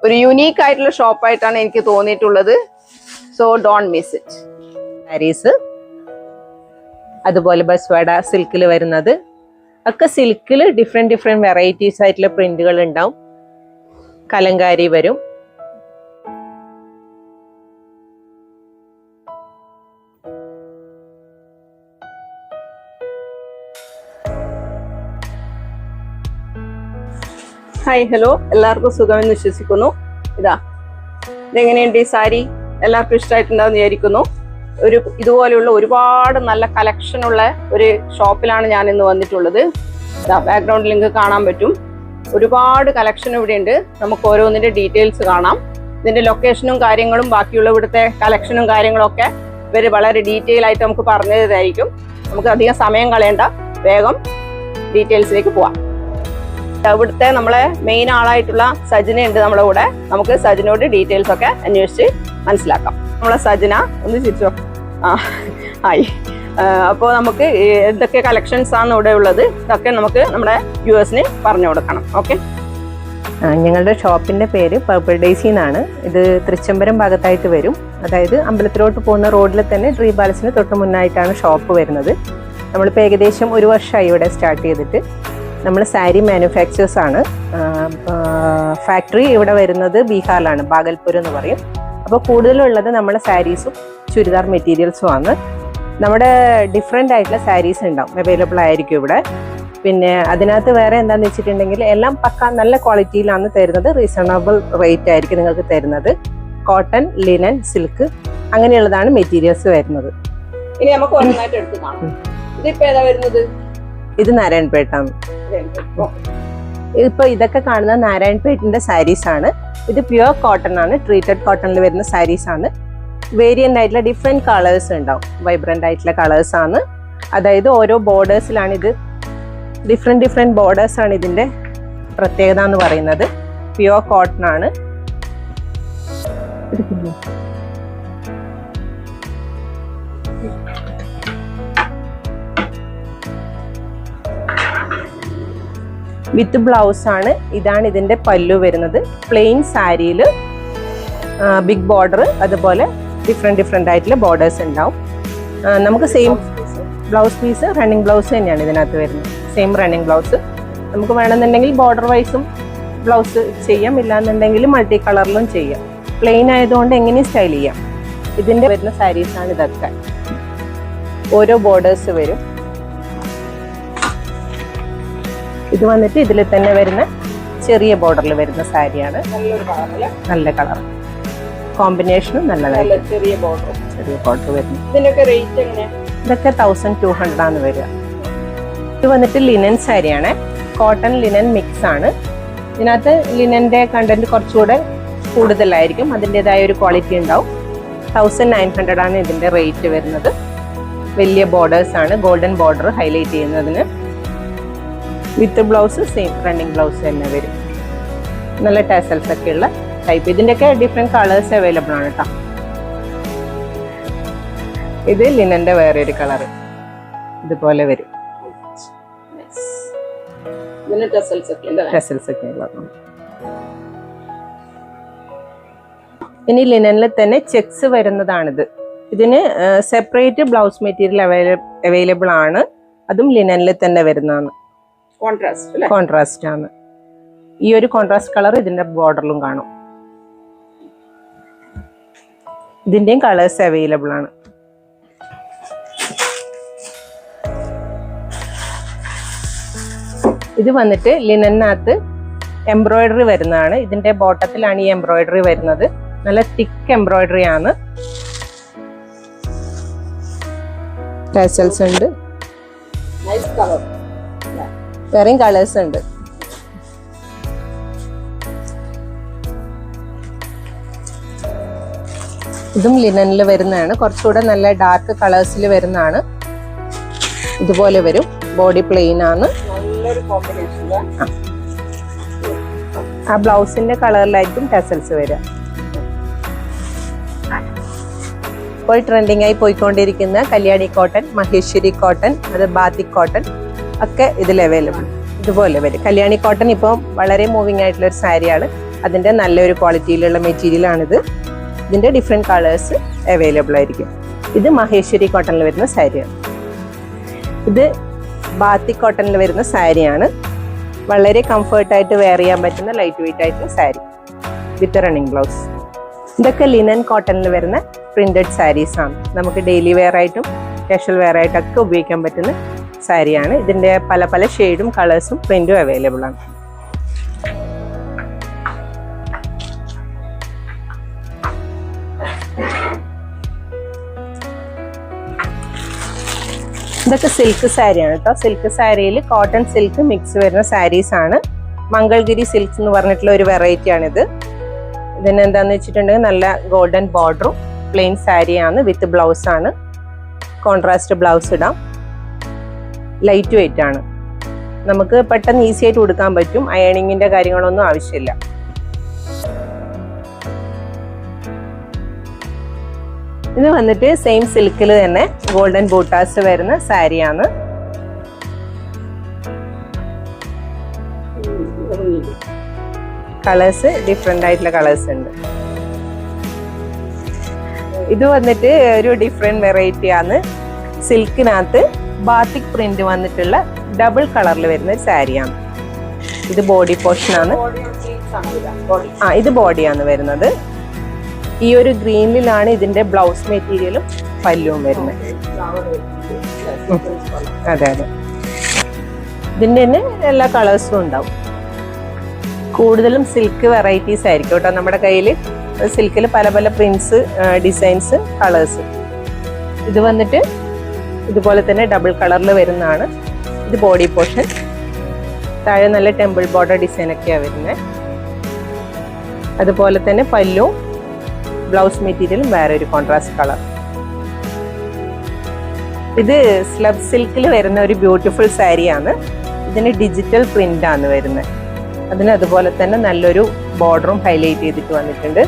ഒരു യുണീക്ക് ആയിട്ടുള്ള ഷോപ്പായിട്ടാണ് എനിക്ക് തോന്നിയിട്ടുള്ളത്. So don't miss it. Saris അതുപോലെ ബസ്വാഡ സിൽക്കിൽ വരുന്നത് ഒക്കെ സിൽക്കിൽ ഡിഫറെന്റ് വെറൈറ്റീസ് ആയിട്ടുള്ള പ്രിന്റുകൾ ഉണ്ടാവും. കലങ്കാരി വരും. ഹായ്, ഹലോ, എല്ലാവർക്കും സുഖമെന്ന് വിശ്വസിക്കുന്നു. ഇതെങ്ങനെയുണ്ട് ഈ സാരി? എല്ലാവർക്കും ഇഷ്ടമായിട്ടുണ്ടാവും വിചാരിക്കുന്നു. ഇതുപോലെയുള്ള ഒരുപാട് നല്ല കളക്ഷൻ ഉള്ള ഒരു ഷോപ്പിലാണ് ഞാൻ ഇന്ന് വന്നിട്ടുള്ളത്. ബാക്ക്ഗ്രൗണ്ട് ലിങ്ക് കാണാൻ പറ്റും. ഒരുപാട് കളക്ഷൻ ഇവിടെ ഉണ്ട്. നമുക്ക് ഓരോന്നിന്റെ ഡീറ്റെയിൽസ് കാണാം. ഇതിന്റെ ലൊക്കേഷനും കാര്യങ്ങളും ബാക്കിയുള്ള ഇവിടുത്തെ കളക്ഷനും കാര്യങ്ങളും ഒക്കെ ഇവർ വളരെ ഡീറ്റെയിൽ ആയിട്ട് നമുക്ക് പറഞ്ഞു തരുന്നതായിരിക്കും. നമുക്ക് അധികം സമയം കളയണ്ട, വേഗം ഡീറ്റെയിൽസിലേക്ക് പോവാം. ഇവിടുത്തെ നമ്മളെ മെയിൻ ആളായിട്ടുള്ള സജന ഉണ്ട് നമ്മളെ കൂടെ. നമുക്ക് സജനോട് ഡീറ്റെയിൽസ് ഒക്കെ അന്വേഷിച്ച് മനസ്സിലാക്കാം. നമ്മളെ സജന ഒന്ന് ചിരിച്ചോ. ഹായ്. അപ്പോൾ നമുക്ക് എന്തൊക്കെ കളക്ഷൻസ് ആണ് ഇവിടെ ഉള്ളത് ഇതൊക്കെ നമുക്ക് നമ്മുടെ വ്യൂവേഴ്സിന് പറഞ്ഞു കൊടുക്കണം. ഓക്കെ. ഞങ്ങളുടെ ഷോപ്പിന്റെ പേര് പർപ്പിൾ ഡേയ്സി എന്നാണ്. ഇത് തൃച്ചംബരം ഭാഗത്തായിട്ട് വരും. അതായത് അമ്പലത്തിലോട്ട് പോകുന്ന റോഡിൽ തന്നെ ട്രീ പാലസിന് തൊട്ട് മുന്നായിട്ടാണ് ഷോപ്പ് വരുന്നത്. നമ്മളിപ്പോൾ ഏകദേശം 1 വർഷമായി ഇവിടെ സ്റ്റാർട്ട് ചെയ്തിട്ട്. നമ്മൾ സാരി മാനുഫാക്ചേഴ്സ് ആണ്. ഫാക്ടറി ഇവിടെ വരുന്നത് ബീഹാറിലാണ്, ബാഗൽപൂർ എന്ന് പറയും. അപ്പോൾ കൂടുതലുള്ളത് നമ്മുടെ സാരീസും ചുരിദാർ മെറ്റീരിയൽസും ആണ്. നമ്മുടെ ഡിഫറെൻ്റ് ആയിട്ടുള്ള സാരീസ് ഉണ്ടാവും, അവൈലബിൾ ആയിരിക്കും ഇവിടെ. പിന്നെ അതിനകത്ത് വേറെ എന്താണെന്ന് വെച്ചിട്ടുണ്ടെങ്കിൽ എല്ലാം പക്ക നല്ല ക്വാളിറ്റിയിലാണ് തരുന്നത്. റീസണബിൾ റേറ്റ് ആയിരിക്കും നിങ്ങൾക്ക് തരുന്നത്. കോട്ടൺ, ലിനൻ, സിൽക്ക് അങ്ങനെയുള്ളതാണ് മെറ്റീരിയൽസ് വരുന്നത്. ഇനി നമുക്ക് ഒന്നായിട്ട് എടുത്ത് കാണാം. ഇതിപ്പോ ഏതാ വരുന്നത്? ഇത് നാരായൺപേട്ടാണ്. ഇപ്പൊ ഇതൊക്കെ കാണുന്ന നാരായൺപേട്ടിന്റെ സാരീസ് ആണ്. ഇത് പ്യുവർ കോട്ടൺ ആണ്, ട്രീറ്റഡ് കോട്ടണിൽ വരുന്ന സാരീസ് ആണ്. വേരിയന്റ് ആയിട്ടുള്ള ഡിഫറെന്റ് കളേഴ്സ് ഉണ്ടാവും, വൈബ്രന്റ് ആയിട്ടുള്ള കളേഴ്സ് ആണ്. അതായത് ഓരോ ബോർഡേഴ്സിലാണ് ഇത്, ഡിഫറെന്റ് ബോർഡേഴ്സ് ആണ് ഇതിന്റെ പ്രത്യേകത എന്ന് പറയുന്നത്. പ്യുവർ കോട്ടൺ ആണ്. വിത്ത് ബ്ലൗസ് ആണ്. ഇതാണ് ഇതിന്റെ പല്ലു വരുന്നത്. പ്ലെയിൻ സാരിയിൽ ബിഗ് ബോർഡർ, അതുപോലെ ഡിഫറെന്റ് ആയിട്ടുള്ള ബോർഡേഴ്സ് ഉണ്ടാവും. നമുക്ക് same blouse piece running blouse തന്നെയാണ് ഇതിനകത്ത് വരുന്നത്. Same running blouse. നമുക്ക് വേണമെന്നുണ്ടെങ്കിൽ ബോർഡർ വൈസും ബ്ലൗസ് ചെയ്യാം, ഇല്ലാന്നുണ്ടെങ്കിൽ മൾട്ടി കളറിലും ചെയ്യാം. പ്ലെയിൻ ആയതുകൊണ്ട് എങ്ങനെയും സ്റ്റൈൽ ചെയ്യാം. ഇതിന്റെ വരുന്ന സാരീസാണ് ഇതൊക്കെ. ഓരോ ബോർഡേഴ്സ് വരും. ഇത് വന്നിട്ട് ഇതിൽ തന്നെ വരുന്ന ചെറിയ ബോർഡറിൽ വരുന്ന സാരിയാണ്. നല്ല കളർ കോമ്പിനേഷനും നല്ലതായിട്ട് ചെറിയ ബോർഡർ വരുന്നു. ഇതൊക്കെ 1200 ആണ് വരിക. ഇത് വന്നിട്ട് ലിനൻ സാരിയാണ്. കോട്ടൺ ലിനൻ മിക്സ് ആണ്. ഇതിനകത്ത് ലിനന്റെ കണ്ടന്റ് കുറച്ചുകൂടെ കൂടുതലായിരിക്കും, അതിൻ്റെതായ ഒരു ക്വാളിറ്റി ഉണ്ടാവും. 1900 ആണ് ഇതിന്റെ റേറ്റ് വരുന്നത്. വലിയ ബോർഡേഴ്സ് ആണ്, ഗോൾഡൻ ബോർഡർ ഹൈലൈറ്റ് ചെയ്യുന്നതിന്. With blouse same running blouse തന്നെ വരും. നല്ല ടാസൽസ് ഒക്കെ ഉള്ള ടൈപ്പ്. ഇതിൻ്റെയൊക്കെ ഡിഫറെന്റ് കളേഴ്സ് അവൈലബിൾ ആണ് കേട്ടോ. ഇത് ലിനന്റെ വേറൊരു കളർ ഇതുപോലെ വരും. ടാസൽസ് ഒക്കെ ഉള്ളതാണ്. ഇനി ലിനനിൽ തന്നെ ചെക്സ് വരുന്നതാണിത്. ഇതിന് സെപ്പറേറ്റ് ബ്ലൗസ് മെറ്റീരിയൽ അവൈലബിൾ ആണ്. അതും ലിനനിൽ തന്നെ വരുന്നതാണ്. കോൺട്രാസ്റ്റ് ആണ്. ഈ ഒരു കോൺട്രാസ്റ്റ് കളർ ഇതിന്റെ ബോർഡറിലും കാണും. ഇതിന്റെയും കളേഴ്സ് അവൈലബിൾ ആണ്. ഇത് വന്നിട്ട് ലിനനകത്ത് എംബ്രോയിഡറി വരുന്നതാണ്. ഇതിന്റെ ബോട്ടത്തിലാണ് ഈ എംബ്രോയിഡറി വരുന്നത്. നല്ല തിക്ക് എംബ്രോയിഡറി ആണ്. ടാസൽസ് ഉണ്ട്, വേറെയും കളേഴ്സ് ഉണ്ട്. ഇതും ലിനനിൽ വരുന്നതാണ്. കുറച്ചുകൂടെ നല്ല ഡാർക്ക് കളേഴ്സിൽ വരുന്നതാണ്. ഇതുപോലെ വരും. ബോഡി പ്ലെയിൻ ആണ്. ആ ബ്ലൗസിന്റെ കളറിലായിരിക്കും ടാസൽസ് വരിക. ഇപ്പോൾ ട്രെൻഡിങ് ആയി പോയിക്കൊണ്ടിരിക്കുന്ന കല്യാണി കോട്ടൺ, മഹേശ്വരി കോട്ടൺ, അത് ബാത്തിക് കോട്ടൺ ഒക്കെ ഇതിൽ അവൈലബിൾ. ഇതുപോലെ വരും. കല്യാണി കോട്ടൺ ഇപ്പോൾ വളരെ മൂവിങ് ആയിട്ടുള്ള ഒരു സാരിയാണ്. അതിൻ്റെ നല്ലൊരു ക്വാളിറ്റിയിലുള്ള മെറ്റീരിയലാണിത്. ഇതിൻ്റെ ഡിഫറെൻറ്റ് കളേഴ്സ് അവൈലബിൾ ആയിരിക്കും. ഇത് മഹേശ്വരി കോട്ടണിൽ വരുന്ന സാരിയാണ്. ഇത് ബാത്തിക് കോട്ടണിൽ വരുന്ന സാരിയാണ്. വളരെ കംഫർട്ടായിട്ട് വെയർ ചെയ്യാൻ പറ്റുന്ന ലൈറ്റ് വെയിറ്റ് ആയിട്ടുള്ള സാരി വിത്ത് റണ്ണിങ് ബ്ലൗസ്. ഇതൊക്കെ ലിനൻ കോട്ടണിൽ വരുന്ന പ്രിന്റഡ് സാരീസ് ആണ്. നമുക്ക് ഡെയിലി വെയർ ആയിട്ടും കാഷ്വൽ വെയർ ആയിട്ടൊക്കെ ഉപയോഗിക്കാൻ പറ്റുന്ന സാരിയാണ്. ഇതിൻ്റെ പല പല ഷെയ്ഡും കളേഴ്സും പ്രിന്റും അവൈലബിൾ ആണ്. ഇതൊക്കെ സിൽക്ക് സാരിയാണ് കേട്ടോ. സിൽക്ക് സാരിയിൽ കോട്ടൺ സിൽക്ക് മിക്സ് വരുന്ന സാരീസ് ആണ്. മംഗൾഗിരി സിൽക്സ് എന്ന് പറഞ്ഞിട്ടുള്ള ഒരു വെറൈറ്റി ആണിത്. ഇതിന് എന്താന്ന് വെച്ചിട്ടുണ്ടെങ്കിൽ നല്ല ഗോൾഡൻ ബോർഡറും പ്ലെയിൻ സാരിയാണ് വിത്ത് ബ്ലൗസ് ആണ്. കോൺട്രാസ്റ്റ് ബ്ലൗസ് ഇടാം. ലൈറ്റ് വെയിറ്റ് ആണ്. നമുക്ക് പെട്ടെന്ന് ഈസി ആയിട്ട് കൊടുക്കാൻ പറ്റും. അയണിങ്ങിന്റെ കാര്യങ്ങളൊന്നും ആവശ്യമില്ല. ഇത് വന്നിട്ട് സെയിം സിൽക്കിൽ തന്നെ ഗോൾഡൻ ബൂട്ടാസ് വരുന്ന സാരിയാണ്. കളേഴ്സ് ഡിഫറെന്റ് ആയിട്ടുള്ള കളേഴ്സ് ഉണ്ട്. ഇത് വന്നിട്ട് ഒരു ഡിഫറെന്റ് വെറൈറ്റി ആണ്. സിൽക്കിനകത്ത് ബാത്തിക് പ്രിന്റ് വന്നിട്ടുള്ള ഡബിൾ കളറിൽ വരുന്ന ഒരു സാരിയാണ്. ഇത് ബോഡി പോർഷൻ ആണ്. ഇത് ബോഡിയാണ് വരുന്നത്. ഈ ഒരു ഗ്രീനിലാണ് ഇതിന്റെ ബ്ലൗസ് മെറ്റീരിയലും പല്ലുവും വരുന്നത്. അതെ അതെ. ഇതിന്റെ തന്നെ എല്ലാ കളേഴ്സും ഉണ്ടാവും. കൂടുതലും സിൽക്ക് വെറൈറ്റീസ് ആയിരിക്കും കേട്ടോ നമ്മുടെ കയ്യിൽ. സിൽക്കിൽ പല പല പ്രിന്റ്സ്, ഡിസൈൻസ്, കളേഴ്സ്. ഇത് വന്നിട്ട് ഇതുപോലെ തന്നെ ഡബിൾ കളറിൽ വരുന്നതാണ്. ഇത് ബോഡി പോർഷൻ. താഴെ നല്ല ടെമ്പിൾ ബോർഡർ ഡിസൈൻ ഒക്കെയാണ് വരുന്നത്. അതുപോലെ തന്നെ പല്ലു, ബ്ലൗസ് മെറ്റീരിയലും വേറെ ഒരു കോൺട്രാസ്റ്റ് കളർ. ഇത് സ്ലബ് സിൽക്കിൽ വരുന്ന ഒരു ബ്യൂട്ടിഫുൾ സാരിയാണ്. ഇതിന് ഡിജിറ്റൽ പ്രിന്റ് ആണ് വരുന്നത്. അതിന് അതുപോലെ തന്നെ നല്ലൊരു ബോർഡറും ഹൈലൈറ്റ് ചെയ്തിട്ട് വന്നിട്ടുണ്ട്.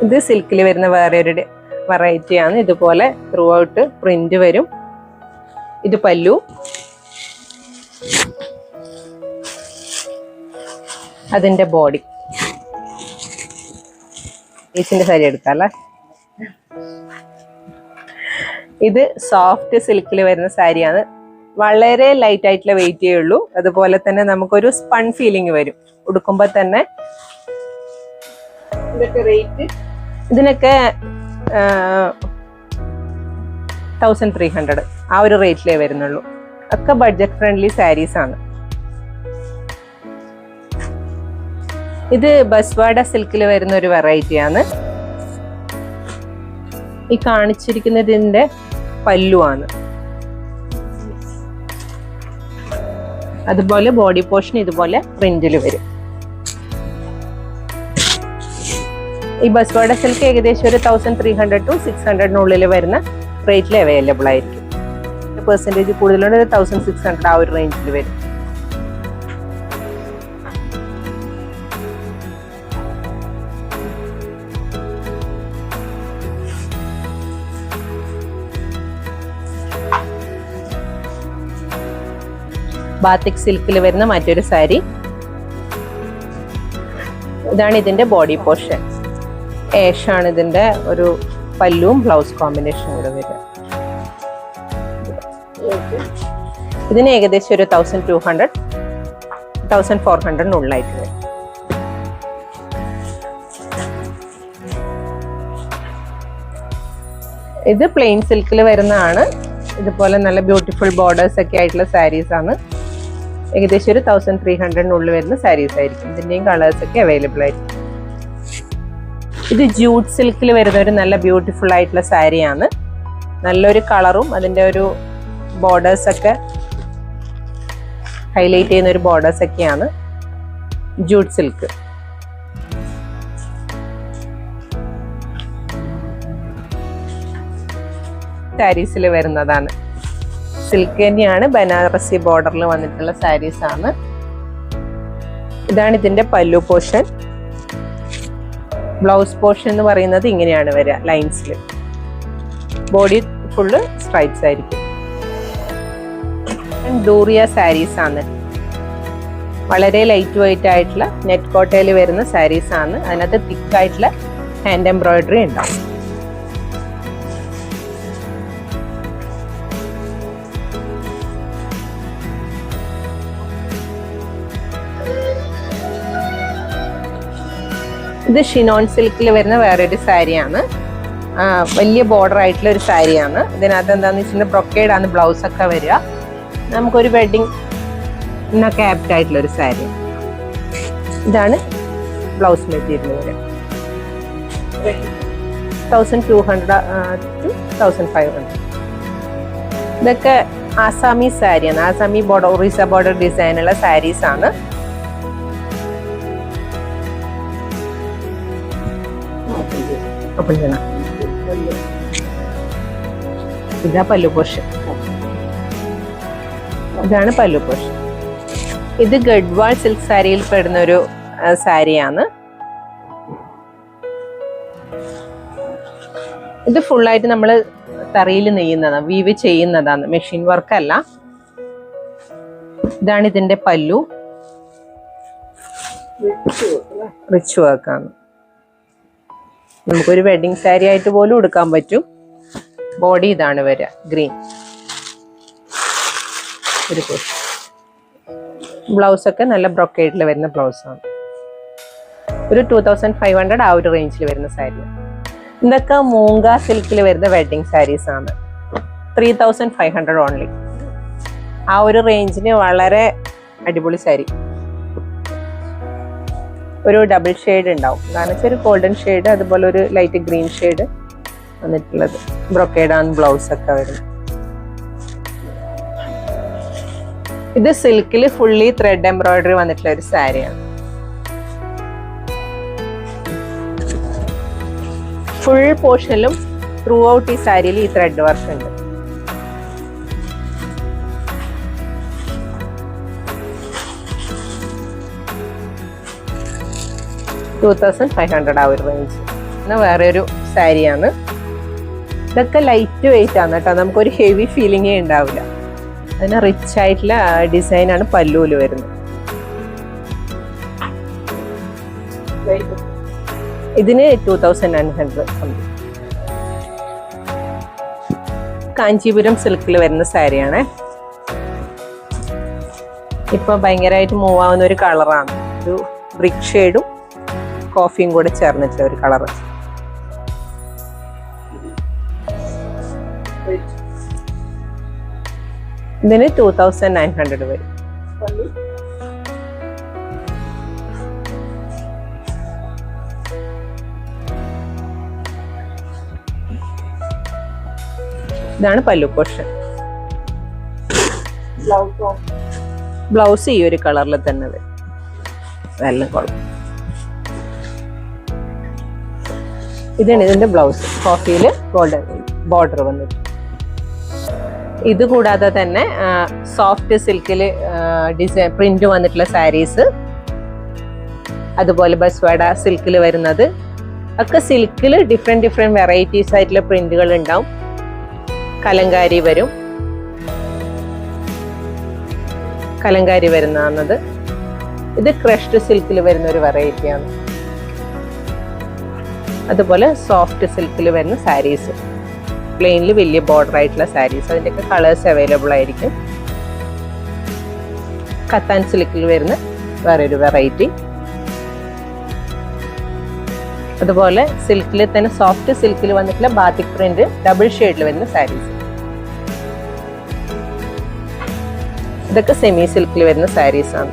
ഇത് സിൽക്കിൽ വരുന്ന വേറെ ഒരു വെറൈറ്റി ആണ്. ഇതുപോലെ ത്രൂ ഔട്ട് പ്രിന്റ് വരും. ഇത് പല്ലു. അതിന്റെ ബോഡി. ഈസിന്റെ സാരി എടുക്കാല്ലേ. ഇത് സോഫ്റ്റ് സിൽക്കിൽ വരുന്ന സാരിയാണ്. വളരെ ലൈറ്റ് ആയിട്ടുള്ള വെയിറ്റേ ഉള്ളൂ. അതുപോലെ തന്നെ നമുക്കൊരു സ്പൺ ഫീലിംഗ് വരും ഉടുക്കുമ്പോ തന്നെ. ഇതിനൊക്കെ 1300 ആ ഒരു റേറ്റിലേ വരുന്നുള്ളൂ. ഒക്കെ ബഡ്ജറ്റ് ഫ്രണ്ട്ലി സാരീസ് ആണ്. ഇത് ബസ്വാഡ സിൽക്കിൽ വരുന്ന ഒരു വെറൈറ്റി ആണ്. ഈ കാണിച്ചിരിക്കുന്നതിന്റെ പല്ലുവാണ്. അതുപോലെ ബോഡി പോർഷൻ ഇതുപോലെ പ്രിന്റിൽ വരും. ഈ ബസ്വാഡ സിൽക്ക് ഏകദേശം ഒരു 1300 to 600 വരുന്ന റേറ്റിൽ അവൈലബിൾ ആയിരിക്കും. പെർസെൻറ്റേജ് കൂടുതലുണ്ട്. 1600 ആ ഒരു റേഞ്ചിൽ വരും. ബാത്തിക് സിൽക്കിൽ വരുന്ന മറ്റൊരു സാരി. ഇതാണ് ഇതിന്റെ ബോഡി പോർഷൻ. ഏഷാണ് ഇതിന്റെ ഒരു പല്ലുവും ബ്ലൗസ് കോമ്പിനേഷൻ കൂടെ വരിക. ഇതിന് ഏകദേശം ഒരു 1200 1400 വരും. ഇത് പ്ലെയിൻ സിൽക്കിൽ വരുന്നതാണ്. ഇതുപോലെ നല്ല ബ്യൂട്ടിഫുൾ ബോർഡേഴ്സ് ഒക്കെ ആയിട്ടുള്ള സാരീസ് ആണ്. ഏകദേശം ഒരു 1300 വരുന്ന സാരീസ് ആയിരിക്കും. ഇതിന്റെയും കളേഴ്സ് ഒക്കെ അവൈലബിൾ ആയിരിക്കും. ഇത് ജൂട്ട് സിൽക്കിൽ വരുന്ന ഒരു നല്ല ബ്യൂട്ടിഫുൾ ആയിട്ടുള്ള സാരിയാണ്. നല്ലൊരു കളറും അതിന്റെ ഒരു ബോർഡേഴ്സ് ഒക്കെ ഹൈലൈറ്റ് ചെയ്യുന്ന ഒരു ബോർഡേഴ്സ് ഒക്കെയാണ് ജൂട്ട് സിൽക്ക്. സാരീസിൽ വരുന്നതാണ്. സിൽക്ക് തന്നെയാണ്. ബനാറസി ബോർഡറിൽ വന്നിട്ടുള്ള സാരീസ് ആണ്. ഇതാണ് ഇതിന്റെ പല്ലു പോർഷൻ. ബ്ലൗസ് പോർഷൻ എന്ന് പറയുന്നത് ഇങ്ങനെയാണ് വരിക, ലൈൻസിൽ. ബോഡി ഫുള്ള് സ്ട്രൈപ്സ് ആയിരിക്കും. ഡൂറിയ സാരീസ് ആണ്. വളരെ ലൈറ്റ് വെയിറ്റ് ആയിട്ടുള്ള നെറ്റ് കോട്ടയിൽ വരുന്ന സാരീസ് ആണ്. അതിനകത്ത് തിക്കായിട്ടുള്ള ഹാൻഡ് എംബ്രോയിഡറി ഉണ്ടാവും. ഇത് ഷിനോൺ സിൽക്കിൽ വരുന്ന വേറൊരു സാരിയാണ്. വലിയ ബോർഡർ ആയിട്ടുള്ള ഒരു സാരിയാണ്. ഇതിനകത്ത് എന്താണെന്ന് വെച്ചിട്ടുണ്ടെങ്കിൽ ബ്രൊക്കേഡ് ആണ് ബ്ലൗസ് ഒക്കെ വരിക. നമുക്കൊരു വെഡിങ്ങിനൊക്കെ ആപ്റ്റ് ആയിട്ടുള്ള ഒരു സാരി. ഇതാണ് ബ്ലൗസ് മെറ്റീരിയൽ വരിക. 1200 to 1500. ഇതൊക്കെ ആസാമി സാരിയാണ്. ആസാമി ബോർഡർ, ഒറീസ ബോർഡർ ഡിസൈനുള്ള സാരീസ് ആണ്. ഇതാ പല്ലു പോർഷൻ. ഇതാണ് പല്ലു പോർഷൻ. ഇത് ഗഡ്വാൾ സിൽക്ക് സാരിയിൽ പെടുന്ന ഒരു സാരിയാണ്. ഇത് ഫുള്ളായിട്ട് നമ്മൾ തറയിൽ നെയ്യുന്നതാണ്, വീവ് ചെയ്യുന്നതാണ്, മെഷീൻ വർക്ക് അല്ല. ഇതാണ് ഇതിന്റെ പല്ലു. റിച്ച് വർക്കാണ്. നമുക്കൊരു വെഡിങ് സാരി ആയിട്ട് പോലും എടുക്കാൻ പറ്റും. ബോഡി ഇതാണ് വരിക, ഗ്രീൻ. ഒരു ബ്ലൗസ് ഒക്കെ നല്ല ബ്രൊക്കേഡിൽ വരുന്ന ബ്ലൗസാണ്. ഒരു 2500 ആ ഒരു റേഞ്ചിൽ വരുന്ന സാരി. ഇതൊക്കെ മൂങ്ക സിൽക്കിൽ വരുന്ന വെഡിങ് സാരീസ് ആണ്. 3500 ഓൺലി. ആ ഒരു റേഞ്ചിന് വളരെ അടിപൊളി സാരി. ഒരു ഡബിൾ ഷെയ്ഡ് ഉണ്ടാവും. കാരണം വെച്ചാൽ ഒരു ഗോൾഡൻ ഷെയ്ഡ്, അതുപോലെ ഒരു ലൈറ്റ് ഗ്രീൻ ഷെയ്ഡ് വന്നിട്ടുള്ളത്. ബ്രൊക്കേഡാണ് ബ്ലൗസ് ഒക്കെ വരുന്നത്. ഇത് സിൽക്കിൽ ഫുള്ളി ത്രെഡ് എംബ്രോയിഡറി വന്നിട്ടുള്ള ഒരു സാരിയാണ്. ഫുൾ പോർഷനിലും ത്രൂ ഔട്ട് ഈ സാരിയിൽ ഈ ത്രെഡ് വർക്ക് ഉണ്ട്. $2500 ആ ഒരു റേഞ്ച്. വേറെ ഒരു സാരിയാണ്. ഇതൊക്കെ ലൈറ്റ് വെയിറ്റ് ആണ് കേട്ടോ. നമുക്കൊരു ഹെവി ഫീലിംഗേ ഉണ്ടാവില്ല. അതിന് റിച്ച് ആയിട്ടുള്ള ഡിസൈനാണ് പല്ലുവിൽ വരുന്നത്. ഇതിന് 2900 സംതിങ്. കാഞ്ചീപുരം സിൽക്കിൽ വരുന്ന സാരിയാണ്. ഇപ്പൊ ഭയങ്കരമായിട്ട് മൂവ് ആവുന്ന ഒരു കളറാണ്. ഒരു ബ്രിക്ക് ഷെയ്ഡും കോഫിയും കൂടെ ചേർന്നിട്ടുള്ള ഒരു കളറ്. ഇതിന് 2900 വരും. ഇതാണ് പല്ലു പോർഷൻ. ബ്ലൗസ് ഈ ഒരു കളറിൽ തന്നെ വരും. നല്ല കുഴപ്പം. ഇതാണ് ഇതിന്റെ ബ്ലൗസ്. കോഫിയിൽ ഗോൾഡൻ ബോർഡർ വന്നിട്ട്. ഇത് കൂടാതെ തന്നെ സോഫ്റ്റ് സിൽക്കിൽ ഡിസൈൻ പ്രിന്റ് വന്നിട്ടുള്ള സാരീസ്, അതുപോലെ ബസ്വാഡ സിൽക്കിൽ വരുന്നത് ഒക്കെ. സിൽക്കിൽ ഡിഫറെന്റ് വെറൈറ്റീസ് ആയിട്ടുള്ള പ്രിന്റുകൾ ഉണ്ടാവും. കലങ്കാരി വരും. കലങ്കാരി വരുന്നത്. ഇത് ക്രഷ്ഡ് സിൽക്കിൽ വരുന്ന ഒരു വെറൈറ്റിയാണ്. അതുപോലെ സോഫ്റ്റ് സിൽക്കിൽ വരുന്ന സാരീസ്, പ്ലെയിനിൽ വലിയ ബോർഡർ ആയിട്ടുള്ള സാരീസ്. അതിൻ്റെയൊക്കെ കളേഴ്സ് അവൈലബിൾ ആയിരിക്കും. കത്താൻ സിൽക്കിൽ വരുന്ന വേറൊരു വെറൈറ്റി. അതുപോലെ സിൽക്കിൽ തന്നെ സോഫ്റ്റ് സിൽക്കിൽ വന്നിട്ടുള്ള ബാത്തിക് പ്രിന്റ് ഡബിൾ ഷെയ്ഡിൽ വരുന്ന സാരീസ്. ഇതൊക്കെ സെമി സിൽക്കിൽ വരുന്ന സാരീസ് ആണ്.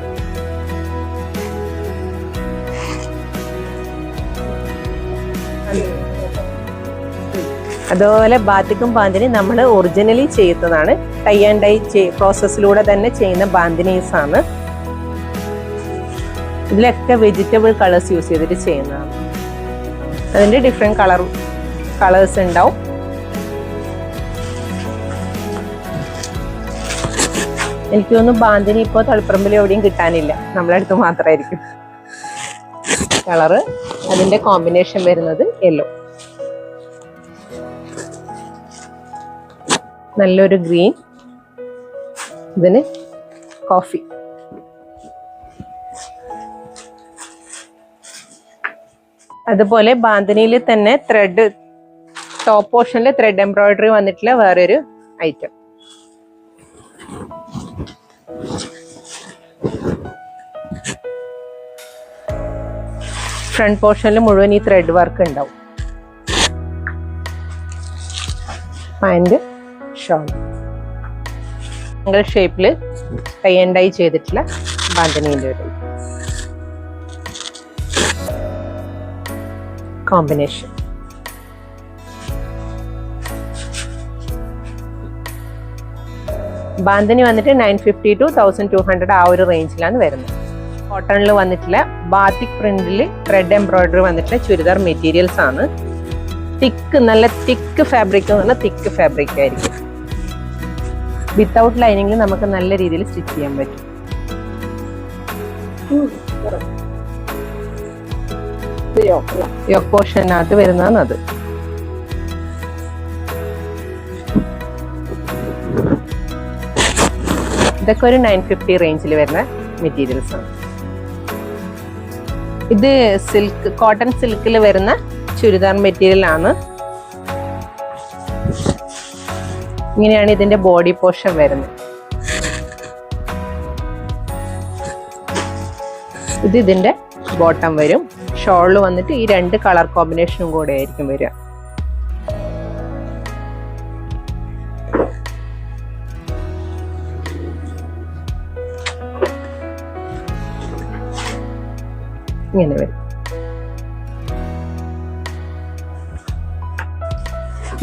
അതുപോലെ ബാത്തിക്കും ബാന്തിനി നമ്മൾ ഒറിജിനലി ചെയ്യുന്നതാണ്. ടൈ ആൻഡ് ഡൈ പ്രോസസ്സിലൂടെ തന്നെ ചെയ്യുന്ന ബാന്തിനീസ് ആണ്. ഇതിലൊക്കെ വെജിറ്റബിൾ കളേഴ്സ് യൂസ് ചെയ്തിട്ട് ചെയ്യുന്നതാണ്. അതിൻ്റെ ഡിഫറെൻറ്റ് കളേഴ്സ് ഉണ്ടാവും. എനിക്ക് തോന്നുന്നു ബാന്തിനി ഇപ്പോൾ തളിപ്പറമ്പിൽ എവിടെയും കിട്ടാനില്ല, നമ്മളെ അടുത്ത് മാത്രമായിരിക്കും. കളറ് അതിൻ്റെ കോമ്പിനേഷൻ വരുന്നത് യെല്ലോ, നല്ലൊരു ഗ്രീൻ, ഇതിന് കോഫി. അതുപോലെ ബാന്തിനിയിൽ തന്നെ ത്രെഡ്, ടോപ്പ് പോർഷനിൽ ത്രെഡ് എംബ്രോയിഡറി വന്നിട്ടുള്ള വേറൊരു ഐറ്റം. ഫ്രണ്ട് പോർഷനിൽ മുഴുവൻ ഈ ത്രെഡ് വർക്ക് ഉണ്ടാവും. പാൻറ്, ഷോൾ, സിംഗിൾ ഷേപ്പിൽ ടൈ ആൻഡ് ഡൈ ചെയ്തിട്ടുള്ള ബാന്തിനീൻ്റെ ഒരു കോമ്പിനേഷൻ. ബാന്തിനി വന്നിട്ട് 950 to 1200 ആ ഒരു റേഞ്ചിലാണ് വരുന്നത്. കോട്ടണിൽ വന്നിട്ടുള്ള ബാത്തിക് പ്രിന്റിൽ ത്രെഡ് എംബ്രോയിഡറി വന്നിട്ടുള്ള ചുരിദാർ മെറ്റീരിയൽസ് ആണ്. തിക്ക്, നല്ല തിക്ക് ഫാബ്രിക് എന്ന് പറഞ്ഞാൽ തിക്ക് ഫാബ്രിക് ആയിരിക്കും. വിത്തൗട്ട് ലൈനിങ്ങിൽ നമുക്ക് നല്ല രീതിയിൽ സ്റ്റിച്ച് ചെയ്യാൻ പറ്റും. യോക്ക് പോർഷനകത്ത് വരുന്നതാണ് അത്. ഇതൊക്കെ ഒരു 950 റേഞ്ചിൽ വരുന്ന മെറ്റീരിയൽസ് ആണ്. ഇത് സിൽക്ക്, കോട്ടൺ സിൽക്കിൽ വരുന്ന ചുരിദാർ മെറ്റീരിയൽ ആണ്. ഇങ്ങനെയാണ് ഇതിന്റെ ബോഡി പോർഷൻ വരുന്നത്. ഇത് ഇതിന്റെ ബോട്ടം വരും. ഷോളിൽ വന്നിട്ട് ഈ രണ്ട് കളർ കോമ്പിനേഷനും കൂടെ ആയിരിക്കും വരിക. ഇങ്ങനെ വരും.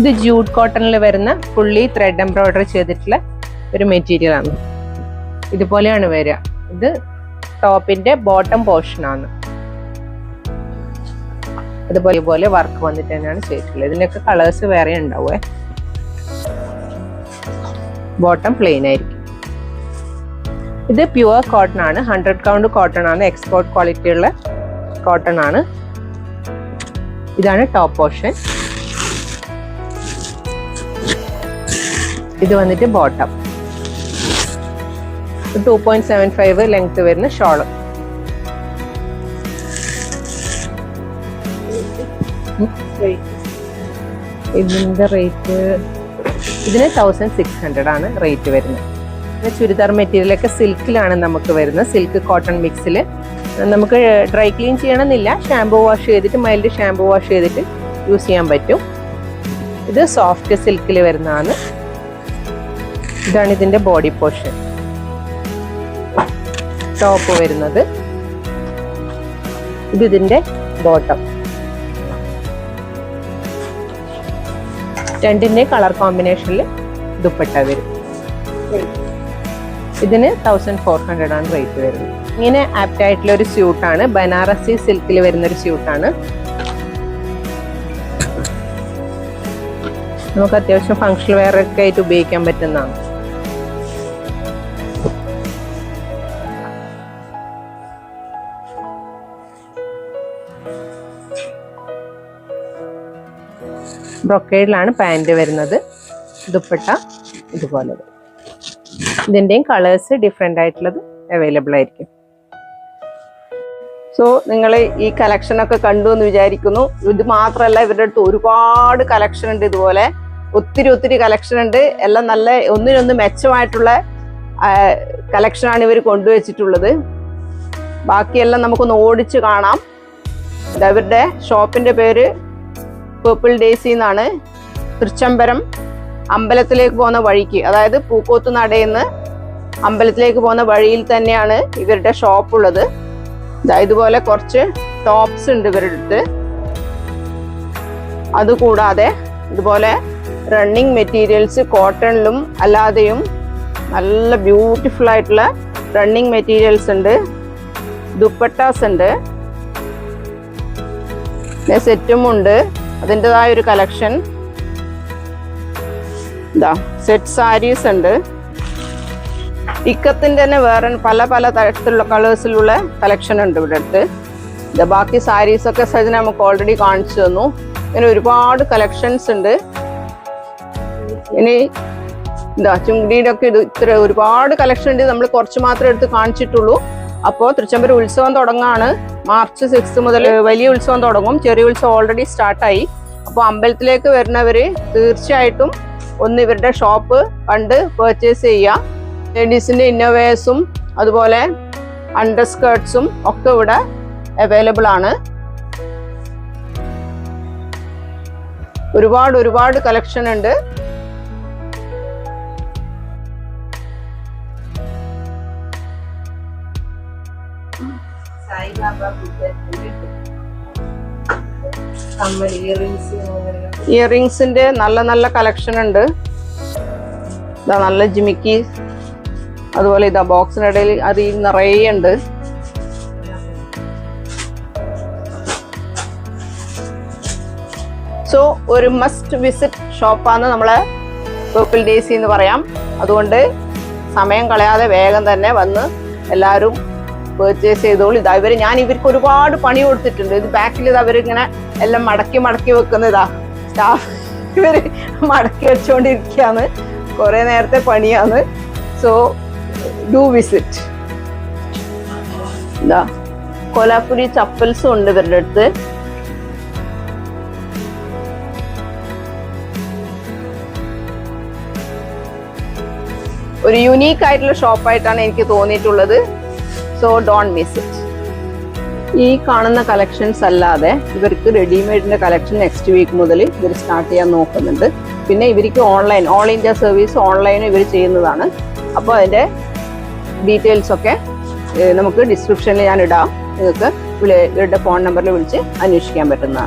ഇത് ജൂട്ട് കോട്ടണിൽ വരുന്ന ഫുള്ളി ത്രെഡ് എംബ്രോയിഡറി ചെയ്തിട്ടുള്ള ഒരു മെറ്റീരിയൽ ആണ്. ഇതുപോലെയാണ് വരിക. ഇത് ടോപ്പിന്റെ ബോട്ടം പോർഷൻ ആണ്. അതുപോലെ വർക്ക് വന്നിട്ട് തന്നെയാണ് ചെയ്തിട്ടുള്ളത്. ഇതിനൊക്കെ കളേഴ്സ് വേറെ ഉണ്ടാവേ. ബോട്ടം പ്ലെയിൻ ആയിരിക്കും. ഇത് പ്യുവർ കോട്ടൺ ആണ്. 100 കൗണ്ട് കോട്ടൺ ആണ്. എക്സ്പോർട്ട് ക്വാളിറ്റി ഉള്ള കോട്ടൺ ആണ്. ഇതാണ് ടോപ്പ് പോർഷൻ. ഇത് വന്നിട്ട് ബോട്ടം. 2.75 ലെങ്ത് വരുന്ന ഷോള്. ഇതിന്റെ റേറ്റ്, ഇതിന് 1600 ആണ് റേറ്റ് വരുന്നത്. ചുരിദാർ മെറ്റീരിയൽ ഒക്കെ സിൽക്കിലാണ് നമുക്ക് വരുന്നത്. സിൽക്ക് കോട്ടൺ മിക്സിൽ നമുക്ക് ഡ്രൈ ക്ലീൻ ചെയ്യണമെന്നില്ല. ഷാംപൂ വാഷ് ചെയ്തിട്ട്, മൈൽഡ് ഷാംപൂ വാഷ് ചെയ്തിട്ട് യൂസ് ചെയ്യാൻ പറ്റും. ഇത് സോഫ്റ്റ് സിൽക്കിൽ വരുന്നതാണ്. ഇതാണ് ഇതിന്റെ ബോഡി പോർഷൻ. ടോപ്പ് വരുന്നത്. ഇത് ഇതിന്റെ ബോട്ടം. രണ്ടിന്റെ കളർ കോമ്പിനേഷനിൽ ദുപ്പട്ട വരും. ഇതിന് 1400 ആണ് റേറ്റ് വരുന്നത്. ഇങ്ങനെ ആപ്റ്റ് ആയിട്ടുള്ള ഒരു സ്യൂട്ടാണ്. ബനാറസി സിൽക്കിൽ വരുന്ന ഒരു സ്യൂട്ടാണ്. നമുക്ക് അത്യാവശ്യം ഫങ്ഷണൽ വെയർ ഒക്കെ ആയിട്ട് ഉപയോഗിക്കാൻ പറ്റുന്നതാണ്. ബ്രൊക്കേഡിലാണ് പാൻറ് വരുന്നത്. ദുപ്പട്ട ഇതുപോലെ. ഇതിൻ്റെയും കളേഴ്സ് ഡിഫറെൻ്റ് ആയിട്ടുള്ളത് അവൈലബിൾ ആയിരിക്കും. സോ നിങ്ങൾ ഈ കളക്ഷൻ ഒക്കെ കണ്ടു എന്ന് വിചാരിക്കുന്നു. ഇത് മാത്രമല്ല, ഇവരുടെ അടുത്ത് ഒരുപാട് കളക്ഷൻ ഉണ്ട്. ഇതുപോലെ ഒത്തിരി കളക്ഷൻ ഉണ്ട്. എല്ലാം നല്ല ഒന്നിനൊന്ന് മെച്ചമായിട്ടുള്ള കളക്ഷനാണ് ഇവർ കൊണ്ടുവച്ചിട്ടുള്ളത്. ബാക്കിയെല്ലാം നമുക്കൊന്ന് ഓടിച്ച് കാണാം. ഇവരുടെ ഷോപ്പിന്റെ പേര് പേർപ്പിൾ ഡേസി എന്നാണ്. തൃച്ചംബരം അമ്പലത്തിലേക്ക് പോകുന്ന വഴിക്ക്, അതായത് പൂക്കോത്ത് നടയിൽ നിന്ന് അമ്പലത്തിലേക്ക് പോകുന്ന വഴിയിൽ തന്നെയാണ് ഇവരുടെ ഷോപ്പ് ഉള്ളത്. ഇതുപോലെ കുറച്ച് ടോപ്സ് ഉണ്ട് ഇവരുടെ അടുത്ത്. അതുകൂടാതെ ഇതുപോലെ റണ്ണിങ് മെറ്റീരിയൽസ് കോട്ടണിലും അല്ലാതെയും നല്ല ബ്യൂട്ടിഫുൾ ആയിട്ടുള്ള റണ്ണിങ് മെറ്റീരിയൽസ് ഉണ്ട്. ദുപ്പട്ടാസ് ഉണ്ട്, സെറ്റും ഉണ്ട്. അതിൻ്റെതായ ഒരു കളക്ഷൻ. സെറ്റ് സാരീസ് ഉണ്ട്. ഇക്കത്തിന്റെ തന്നെ വേറെ പല തരത്തിലുള്ള കളേഴ്സിലുള്ള കളക്ഷൻ ഉണ്ട് ഇവിടെ അടുത്ത്. ബാക്കി സാരീസ് ഒക്കെ സജിന നമുക്ക് ഓൾറെഡി കാണിച്ചു തന്നു. ഇങ്ങനെ ഒരുപാട് കളക്ഷൻസ് ഉണ്ട്. ഇനി എന്താ ചുങ്കിടിയുടെ ഒക്കെ ഇത് ഇത്ര ഒരുപാട് കളക്ഷൻ ഉണ്ട്. നമ്മൾ കുറച്ച് മാത്രമേ എടുത്ത് കാണിച്ചിട്ടുള്ളൂ. അപ്പോൾ തൃച്ചംബരം ഉത്സവം തുടങ്ങാണ്. March 6 മുതൽ വലിയ ഉത്സവം തുടങ്ങും. ചെറിയ ഉത്സവം ഓൾറെഡി സ്റ്റാർട്ടായി. അപ്പോൾ അമ്പലത്തിലേക്ക് വരുന്നവര് തീർച്ചയായിട്ടും ഒന്ന് ഇവരുടെ ഷോപ്പ് കണ്ട് പർച്ചേസ് ചെയ്യുക. ലേഡീസിന്റെ ഇന്നോവേഴ്സും അതുപോലെ അണ്ടർസ്കേർട്സും ഒക്കെ ഇവിടെ അവൈലബിൾ ആണ്. ഒരുപാട് കളക്ഷൻ ഉണ്ട്. ഇയറിങ്സിന്റെ നല്ല കളക്ഷൻ ഉണ്ട്. ഇതാ നല്ല ജിമിക്കി, അതുപോലെ ഇതാ ബോക്സിനിടയിൽ അതിൽ നിറയെ ഉണ്ട്. സോ ഒരു മസ്റ്റ് വിസിറ്റ് ഷോപ്പാണ് നമ്മളെ പേർപ്പിൾ ഡേയ്സി എന്ന് പറയാം. അതുകൊണ്ട് സമയം കളയാതെ വേഗം തന്നെ വന്ന് എല്ലാവരും പർച്ചേസ് ചെയ്തോളൂ. ഇതാ ഞാൻ ഇവർക്ക് ഒരുപാട് പണി കൊടുത്തിട്ടുണ്ട്. ഇത് ബാക്കിൽ ഇത് അവരിങ്ങനെ എല്ലാം മടക്കി വെക്കുന്നതാ. സ്റ്റാഫ് ഇവര് മടക്കി വെച്ചുകൊണ്ടിരിക്കുകയാണ്. കുറെ നേരത്തെ പണിയാണ്. So do visit. ഇതാ കോലാപ്പുരി ചപ്പൽസും ഉണ്ട് ഇവരുടെ അടുത്ത്. ഒരു യുണീക്ക് ആയിട്ടുള്ള ഷോപ്പായിട്ടാണ് എനിക്ക് തോന്നിയിട്ടുള്ളത്. So don't miss it. ഈ കാണുന്ന കളക്ഷൻസ് അല്ലാതെ ഇവർക്ക് റെഡിമെയ്ഡിന്റെ കളക്ഷൻ നെക്സ്റ്റ് വീക്ക് മുതൽ ഇവർ സ്റ്റാർട്ട് ചെയ്യാൻ നോക്കുന്നുണ്ട്. പിന്നെ ഇവർക്ക് online all India service online ഇവർ ചെയ്യുന്നതാണ്. അപ്പോൾ അതിന്റെ ഡീറ്റെയിൽസ് ഒക്കെ നമുക്ക് ഡിസ്ക്രിപ്ഷനിൽ ഞാൻ ഇടാം. നിങ്ങൾക്ക് ഇവരുടെ ഫോൺ നമ്പറിൽ വിളിച്ച് അന്വേഷിക്കാൻ പറ്റുന്നതാണ്.